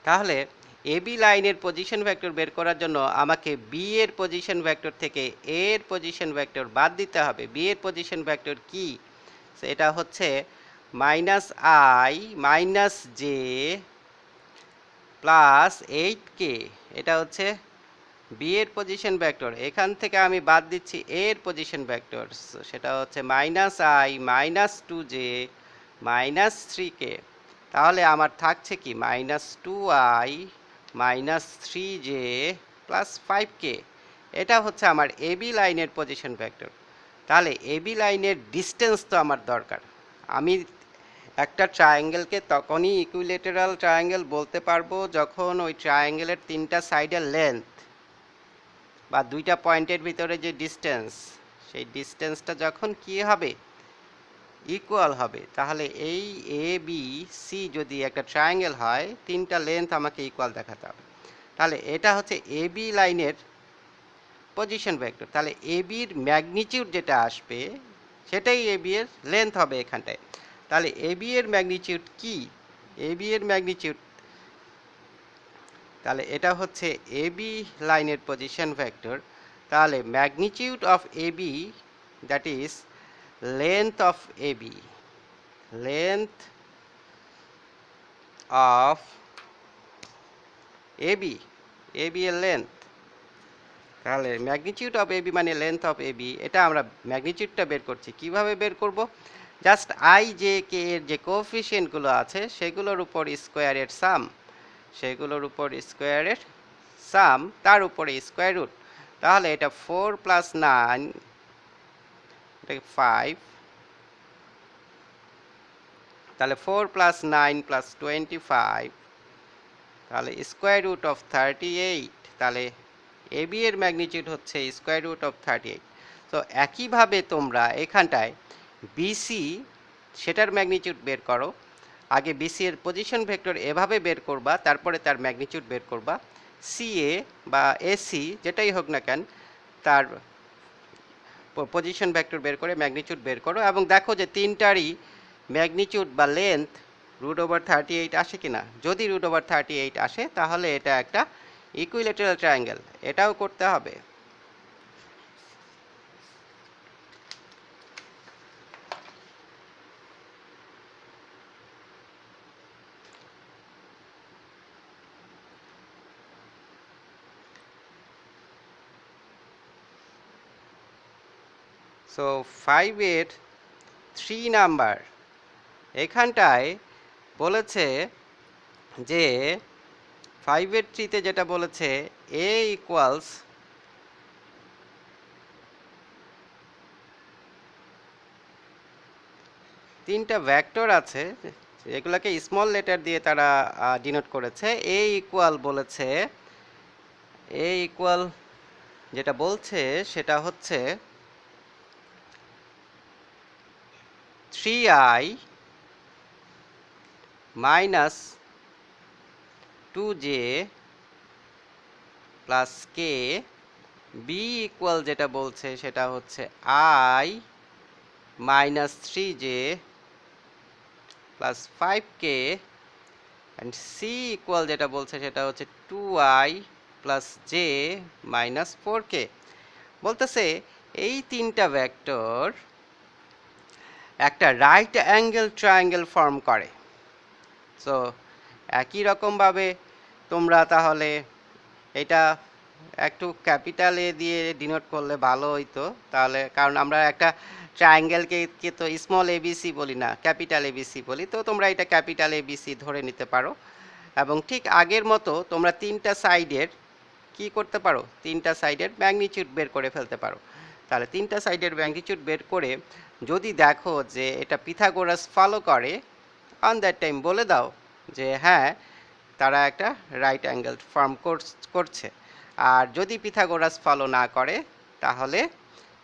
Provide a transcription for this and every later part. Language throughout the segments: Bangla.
তাহলে এবি লাইনের পজিশন ভেক্টর বের করার জন্য আমাকে বি এর পজিশন ভেক্টর থেকে এ এর পজিশন ভেক্টর বাদ দিতে হবে। বি এর পজিশন ভেক্টর কি? এটা হচ্ছে -i - j প্লাস 8k। এটা হচ্ছে বি এর পজিশন ভেক্টর। এখান থেকে আমি বাদ দিচ্ছি এ এর পজিশন ভেক্টর, সেটা হচ্ছে -i - 2j -3k। তাহলে আমার থাকছে কি -2i - 3j প্লাস 5k। এটা হচ্ছে আমার এবি লাইনের পজিশন ভেক্টর। তাহলে এবি লাইনের ডিস্টেন্স তো আমার দরকার। আমি একটা ট্রায়াঙ্গেলকে তখনই ইকুইলেটারাল ট্রায়াঙ্গেল বলতে পারবো যখন ওই ট্রায়াঙ্গেলের তিনটা সাইডের লেন্থ বা দুইটা পয়েন্টের ভিতরে যে ডিস্টেন্স, সেই ডিস্টেন্সটা যখন কি হবে, ইকুয়াল হবে। তাহলে এই এ বি সি যদি একটা ট্রায়াঙ্গেল হয়, তিনটা লেন্থ আমাকে ইকুয়াল দেখাতে হবে। তাহলে এটা হচ্ছে এ বি লাইনের পজিশন ভেক্টর। তাহলে এ বির ম্যাগনিটিউড যেটা আসবে সেটাই এ বি এর লেন্থ হবে এখানটায়। তাহলে এ বি এর ম্যাগনিটিউড কি? এ বি এর ম্যাগনিটিউড, তাহলে এটা হচ্ছে এ বি লাইনের পজিশন ভেক্টর। তাহলে magnitude of A B, that is length of A B, length of A B, A B এর লেন্থ। তাহলে ম্যাগনিটিউড অফ এ বি মানে লেন্থ অফ এ বি। এটা আমরা ম্যাগনিটিউডটা বের করছি। কিভাবে বের করব? জাস্ট আই জে কে এর যে কোএফিসিয়েন্টগুলো আছে সেগুলোর উপর স্কোয়ারের সাম, সেগুলোর উপর স্কোয়ারের সাম, তার উপরে স্কোয়ার রুট। তাহলে এটা 4 + 9, এটা 5, তাহলে 4 + 9 + 25, তাহলে স্কোয়ার রুট অফ 38। তাহলে এ বি এর ম্যাগনিটিউড হচ্ছে স্কোয়ার রুট অফ 38। তো একইভাবে তোমরা এখানটায় বিসি, সেটার ম্যাগনিটিউড বের করো। আগে বিসি এর পজিশন ভেক্টর এভাবে বের করবা, তারপরে তার ম্যাগনিটিউড বের করবা। সিএ বা এসি যেটাই হোক না কেন, তার পজিশন ভেক্টর বের করে ম্যাগনিটিউড বের করো এবং দেখো যে তিনটারই ম্যাগনিটিউড বা লেন্থ √38 আসে কিনা। যদি √38 আসে তাহলে এটা একটা ইকুইলেটারাল ট্রায়াঙ্গেল। এটাও করতে হবে। সো 5 এর 3 নাম্বার এখানটায় বলেছে যে 5 এর 3-তে যেটা বলেছে এ ইকুয়ালস তিনটা ভেক্টর আছে, এগুলোকে স্মল লেটার দিয়ে তারা ডিনোট করেছে। এ ইকুয়াল বলেছে, এ ইকুয়াল যেটা বলছে সেটা হচ্ছে 3i - 2j plus k। B equal যেটা বলছে সেটা হচ্ছে i - 3j plus 5k। And C equal যেটা বলছে সেটা হচ্ছে 2i plus j minus 4k। বলতেছে এই তিনটা ভেক্টর একটা রাইট অ্যাঙ্গেল ট্রায়াঙ্গেল ফর্ম করে। সো একই রকমভাবে তোমরা তাহলে এটা একটু ক্যাপিটাল এ দিয়ে ডিনোট করলে ভালো হইতো। তাহলে কারণ আমরা একটা ট্রায়াঙ্গেলকে তো স্মল এবিসি বলি না, ক্যাপিটাল এবিসি বলি। তো তোমরা এটা ক্যাপিটাল এবিসি ধরে নিতে পারো এবং ঠিক আগের মতো তোমরা তিনটা সাইডের কি করতে পারো, তিনটা সাইডের ম্যাগনিটিউড বের করে ফেলতে পারো। তাহলে তিনটা সাইডের ম্যাগনিটিউড বের করে যদি দেখো যে এটা পিথাগোরাস ফলো করে, অন দ্যাট টাইম বলে দাও যে হ্যাঁ, তারা একটা রাইট অ্যাঙ্গেল ফর্ম করছে। আর যদি পিথাগোরাস ফলো না করে তাহলে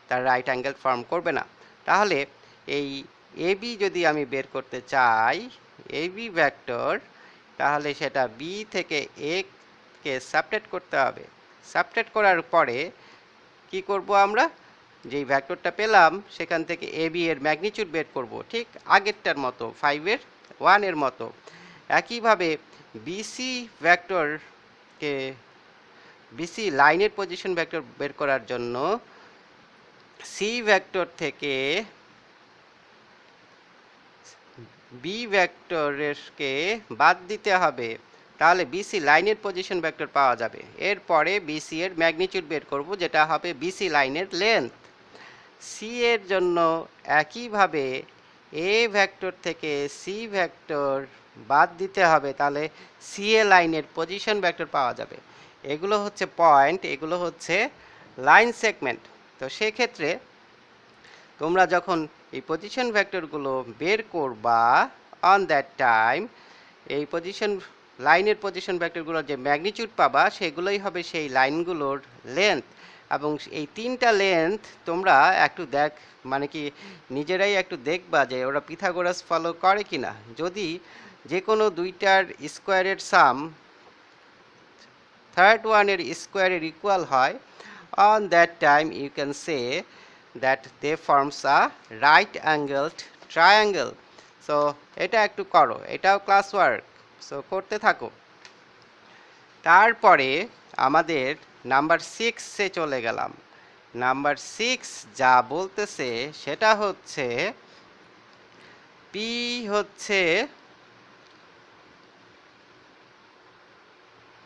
তার রাইট অ্যাঙ্গেল ফর্ম করবে না। তাহলে এই এবি যদি আমি বের করতে চাই, এবি ভেক্টর, তাহলে সেটা বি থেকে এ কে সাবট্রাক্ট করতে হবে। সাবট্রাক্ট করার পরে কি করব, আমরা যেই ভেক্টরটা পেলাম সেখান থেকে এ বি এর ম্যাগনিটিউড বের করব, ঠিক আগেরটার মতো 5 এর 1 এর মতো। একইভাবে বিসি ভেক্টরকে বিসি লাইনের পজিশন ভেক্টর বের করার জন্য সি ভেক্টর থেকে বি ভেক্টরকে বাদ দিতে হবে, তাহলে বিসি লাইনের পজিশন ভেক্টর পাওয়া যাবে। এরপরে বিসি এর ম্যাগনিটিউড বের করব, যেটা হবে বিসি লাইনের লেন্থ। সি এর জন্য একইভাবে এ ভেক্টর থেকে সি ভেক্টর বাদ দিতে হবে, তাহলে সি এ লাইনের পজিশন ভেক্টর পাওয়া যাবে। এগুলো হচ্ছে পয়েন্ট, এগুলো হচ্ছে লাইন সেগমেন্ট। তো সেক্ষেত্রে তোমরা যখন এই পজিশন ভেক্টরগুলো বের করবা অন দ্যাট টাইম, এই লাইনের পজিশন ভেক্টরগুলোর যে ম্যাগনিটিউড পাবা সেগুলোই হবে সেই লাইনগুলোর লেন্থ। এবং এই তিনটা লেন্থ তোমরা একটু মানে কি নিজেরাই একটু দেখবা যে ওরা পিথাগোরাস ফলো করে কিনা। যদি যে কোনো দুইটার স্কোয়ারের সাম থার্ড ওয়ানের স্কোয়ারের ইকুয়াল হয়, on that time you can say that they forms a right angled triangle. So এটা একটু করো, এটাও ক্লাস ওয়ার্ক, সো করতে থাকো। তারপরে আমাদের নাম্বার 6-এ চলে গেলাম। নাম্বার 6 যা বলতেছে সেটা হচ্ছে পি হচ্ছে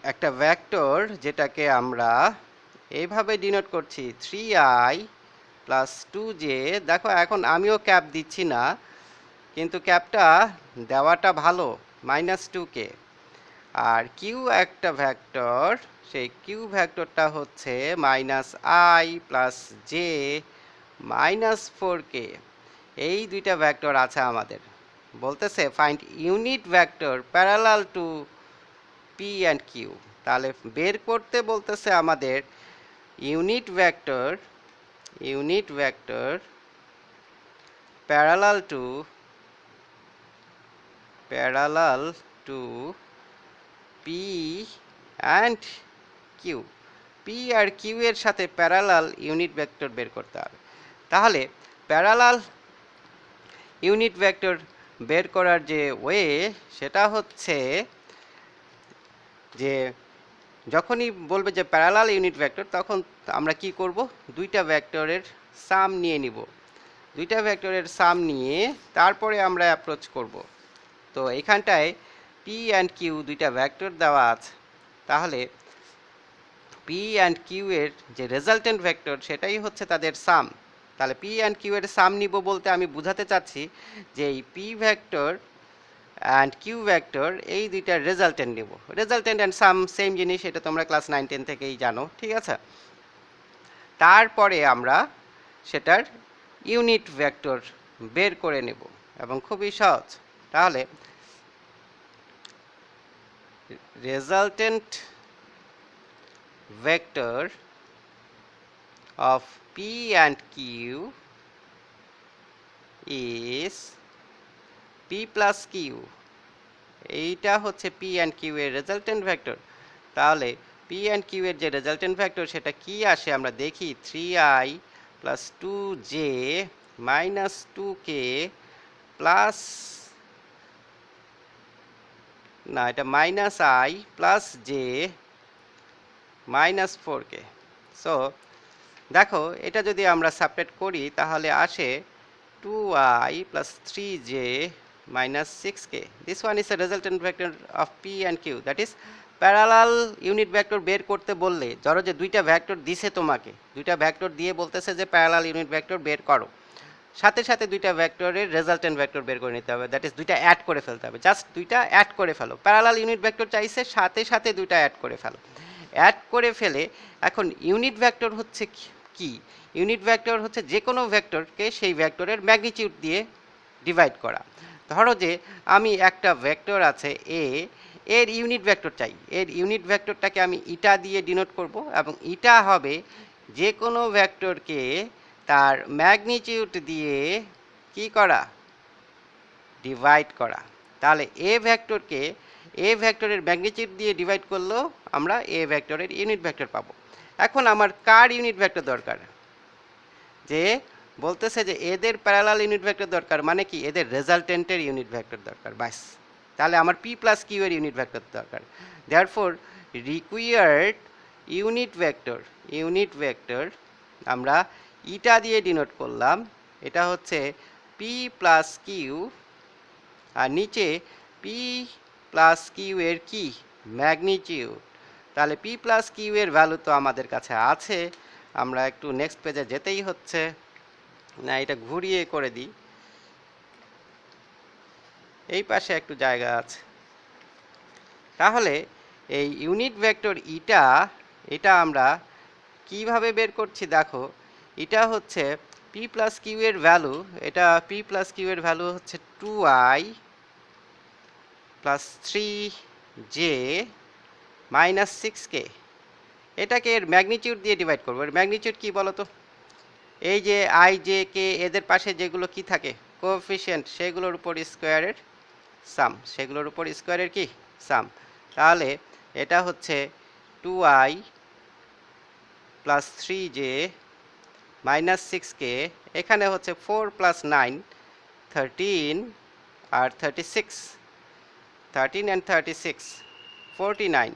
একটা ভেক্টর, যেটাকে আমরা এইভাবে ডিনোট করছি 3i প্লাস 2j। দেখো এখন আমিও ক্যাপ দিচ্ছি না, কিন্তু ক্যাপটা দেওয়াটা ভালো, -2k। আর কিউ একটা ভেক্টর, সেই কিউ ভেক্টরটা হচ্ছে -i প্লাস জে -4k। এই দুইটা ভেক্টর আছে আমাদের। বলতেছে find unit vector parallel to P and Q. তাহলে বের করতে বলতেছে আমাদের unit vector parallel to P and Q. P আর কিউ এর সাথে প্যারালাল ইউনিট ভেক্টর বের করতে হবে। তাহলে প্যারালাল ইউনিট ভেক্টর বের করার যে ওয়ে, সেটা হচ্ছে যে যখনই বলবে যে প্যারালাল ইউনিট ভেক্টর, তখন আমরা কি করব, দুইটা ভেক্টরের সাম নিয়ে নিব। দুইটা ভেক্টরের সাম নিয়ে তারপরে আমরা অ্যাপ্রোচ করব। তো এখানটায় পি অ্যান্ড কিউ দুইটা ভেক্টর দেওয়া আছে, তাহলে পি অ্যান্ড কিউ এর যে রেজাল্টেন্ট ভেক্টর সেটাই হচ্ছে তাদের সাম। তাহলে পি অ্যান্ড কিউ এর সাম নিব বলতে আমি বুঝাতে চাচ্ছি যে এই P vector and Q vector এই দুইটার রেজাল্টেন্ট নিব। রেজাল্টেন্ট অ্যান্ড সাম সেম জিনিস, এটা তোমরা ক্লাস 9-10 থেকেই জানো, ঠিক আছে। তারপরে আমরা সেটার ইউনিট ভেক্টর বের করে নেব, এবং খুবই সহজ। তাহলে resultant vector of P and Q is P plus Q। এইটা হচ্ছে P and Q এর রেজাল্টেন্ট ভেক্টর। তাহলে P and Q এর যে রেজাল্টেন্ট ভেক্টর সেটা কি আসে আমরা দেখি, 3i plus 2j minus 2k plus, না এটা -i plus j -4k। So দেখো এটা যদি আমরা সাবট্রাক্ট করি তাহলে আসে 2i plus 3j -6k। This one is a resultant vector of P and Q। That is parallel unit vector বের করতে বললে, ধরো যে দুইটা ভেক্টর দিছে তোমাকে, দুইটা ভেক্টর দিয়ে বলতেছে যে প্যারালাল ইউনিট ভেক্টর বের করো, সাথে সাথে দুইটা ভেক্টরের রেজাল্টেন্ট ভেক্টর বের করে নিতে হবে। দ্যাট ইজ দুইটা অ্যাড করে ফেলতে হবে, জাস্ট দুইটা অ্যাড করে ফেলো। প্যারালাল ইউনিট ভেক্টর চাইছে, সাথে সাথে দুইটা অ্যাড করে ফেলো। অ্যাড করে ফেলে এখন ইউনিট ভেক্টর হচ্ছে কি, ইউনিট ভেক্টর হচ্ছে যে কোনো ভেক্টরকে সেই ভেক্টরের ম্যাগনিটিউড দিয়ে ডিভাইড করা। ধরো যে আমি একটা ভেক্টর আছে এ, এর ইউনিট ভেক্টর চাই, এর ইউনিট ভেক্টরটাকে আমি ইটা দিয়ে ডিনোট করব, এবং ইটা হবে যে কোনো ভেক্টরকে তার ম্যাগনিটিউড দিয়ে কি করা, ডিভাইড করা। তাহলে এ ভেক্টরকে এ ভেক্টরের ম্যাগনিটিউড দিয়ে ডিভাইড করলেও আমরা এ ভেক্টরের ইউনিট ভেক্টর পাবো। এখন আমার কার ইউনিট ভেক্টর দরকার, যে বলতেছে যে এদের প্যারালাল ইউনিট ভেক্টর দরকার, মানে কি এদের রেজাল্টেন্টের ইউনিট ভেক্টর দরকার, ব্যাস তাহলে আমার p প্লাস কিউ এর ইউনিট ভেক্টর দরকার। দেয়ারফর রিকোয়ার্ড ইউনিট ভেক্টর আমরা ইটা দিয়ে ডিনোট করলাম, এটা হচ্ছে p প্লাস কিউ, আর নিচে p প্লাস কিউ এর কি ম্যাগনিটিউড। তাহলে p প্লাস কিউ এর ভ্যালু তো আমাদের কাছে আছে, আমরা একটু নেক্সট পেজে যেতেই হচ্ছে, না এটা ঘুরিয়ে করে দিই, এই পাশে একটু জায়গা আছে। তাহলে এই ইউনিট ভেক্টর এটা আমরা কিভাবে বের করছি দেখো, এটা হচ্ছে p প্লাস কিউ এর ভ্যালু, এটা p প্লাস কিউ এর ভ্যালু হচ্ছে 2i plus 3j minus 6k। এটাকে এর ম্যাগনিটিউড দিয়ে ডিভাইড করবো। এর ম্যাগনিটিউড কি বলো তো? এই যে i j k এদের পাশে যেগুলো কি থাকে কোএফিশিয়েন্ট, সেগুলোর উপর স্কোয়ারের সাম, সেগুলোর উপর স্কোয়ারের কি সাম। তাহলে এটা হচ্ছে 2i plus 3j minus 6k, এখানে হচ্ছে 4 প্লাস 9 13 আর 36, 13 and 36 49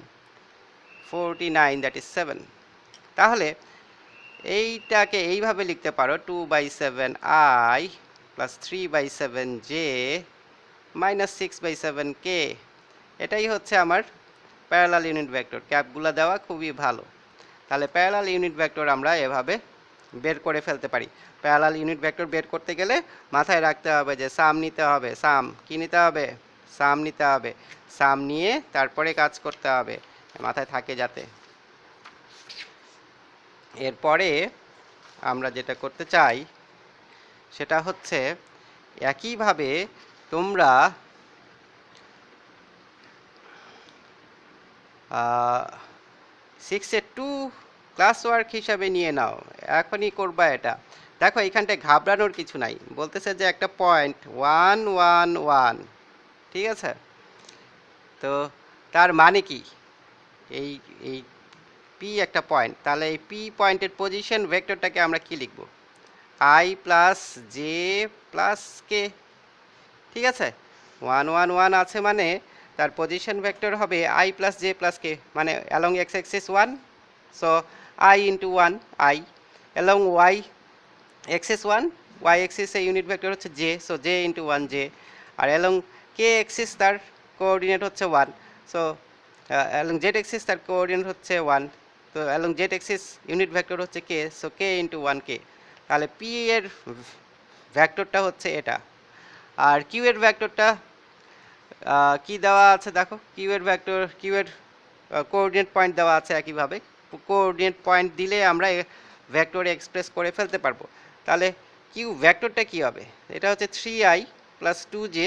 দ্যাট ইজ 7। তাহলে এইটাকে এইভাবে লিখতে পারো 2/7i plus 3/7j minus 6/7k। এটাই হচ্ছে আমার প্যারালাল ইউনিট ভেক্টর। ক্যাপগুলো দেওয়া খুবই ভালো। তাহলে প্যারালাল ইউনিট ভেক্টর আমরা এভাবে বের করে ফেলতে পারি। প্যারালাল ইউনিট ভেক্টর বের করতে গেলে মাথায় রাখতে হবে যে সাম নিতে হবে, সাম কি নিতে হবে, সাম নিতে হবে, সাম নিয়ে তারপরে কাজ করতে হবে, মাথায় থাকে যাতে। এরপরে আমরা যেটা করতে চাই সেটা হচ্ছে একইভাবে তোমরা 6-এর 2 ক্লাস ওয়ার্ক হিসাবে নিয়ে নাও, এখনই করবা এটা। দেখো এইখানটায় ঘাবড়ানোর কিছু নাই, বলতেছে যে একটা পয়েন্ট 1 1 1, ঠিক আছে? তো তার মানে কি, এই এই পি একটা পয়েন্ট, তাহলে এই পি পয়েন্টের পজিশন ভেক্টরটাকে আমরা কি লিখব? i plus j plus k, ঠিক আছে? 1 1 1 আছে মানে তার পজিশন ভেক্টর হবে i plus j plus k, মানে along x axis 1, so i into 1 i, along y axis 1, y অ্যাক্সিসে ইউনিট ভেক্টর হচ্ছে j, so j into 1 j, আর অ্যালং k অ্যাক্সিস তার কোঅর্ডিনেট হচ্ছে 1, সো অ্যালং z অ্যাক্সিস তার কোঅর্ডিনেট হচ্ছে 1, তো along z axis unit vector হচ্ছে k, so k into 1k। তাহলে p এর ভেক্টরটা হচ্ছে এটা, আর q এর ভেক্টরটা কি দেওয়া আছে দেখো, কিউ এর ভেক্টর, কিউ এর কোঅর্ডিনেট পয়েন্ট দেওয়া আছে। একইভাবে কোঅর্ডিনেট পয়েন্ট দিলে আমরা ভেক্টরে এক্সপ্রেস করে ফেলতে পারবো। তাহলে কিউ ভেক্টরটা কি হবে? এটা হচ্ছে 3i প্লাস 2j,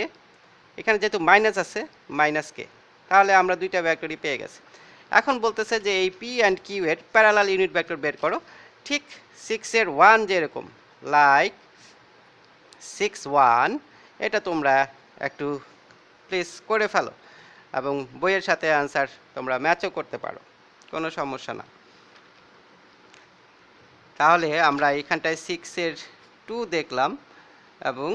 এখানে যেহেতু মাইনাস আছে মাইনাস কে, তাহলে আমরা দুইটা ভেক্টরই পেয়ে গেছি। এখন বলতেছে যে এই পি অ্যান্ড কিউ এর প্যারালাল ইউনিট ভেক্টর বের করো, ঠিক 6-এর 1 যেরকম, লাইক 6 1, এটা তোমরা একটু প্লিজ করে ফেলো, এবং বইয়ের সাথে আনসার তোমরা ম্যাচও করতে পারো, কোনো সমস্যা না। তাহলে আমরা এখানটায় 6-এর 2 দেখলাম, এবং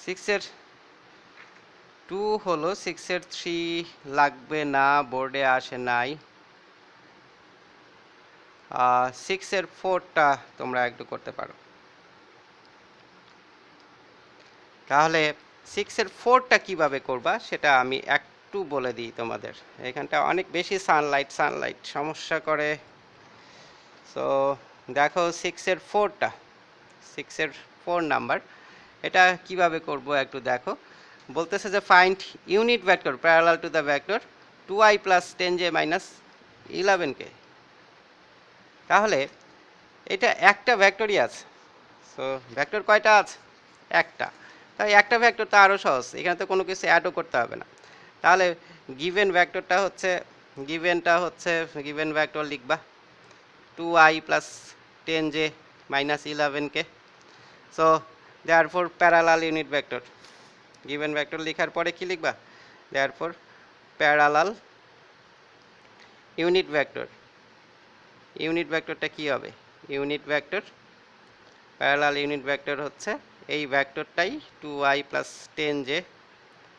6-এর 2 হলো, 6-এর 3 লাগবে না, বোর্ডে আসে নাই। 6-এর 4টা তোমরা একটু করতে পারো। তাহলে 6-এর 4টা কিভাবে করবা সেটা আমি একটু বলে দিই তোমাদের। এখানটা অনেক বেশি সানলাইট সমস্যা করে। সো দেখো 6-এর 4টা, 6-এর 4 নাম্বার, এটা কিভাবে করব একটু দেখো। বলতেছে যে find unit vector parallel to the vector 2i plus 10j minus 11k। তাহলে এটা একটা ভেক্টরই আছে, সো ভেক্টর কয়টা আছে? একটা। তাই একটা ভেক্টর তো আরও সহজ, এখানে তো কোনো কিছু অ্যাডও করতে হবে না। তাহলে গিভেন ভেক্টরটা হচ্ছে, গিভেন ভেক্টর লিখবা 2i plus 10j minus 11k। So therefore parallel unit vector, given vector লেখার পরে কি লিখবা? Therefore parallel unit vector. Unit ভেক্টরটা কি হবে? Unit vector, parallel unit vector হচ্ছে এই ভেক্টরটাই 2y প্লাস 10j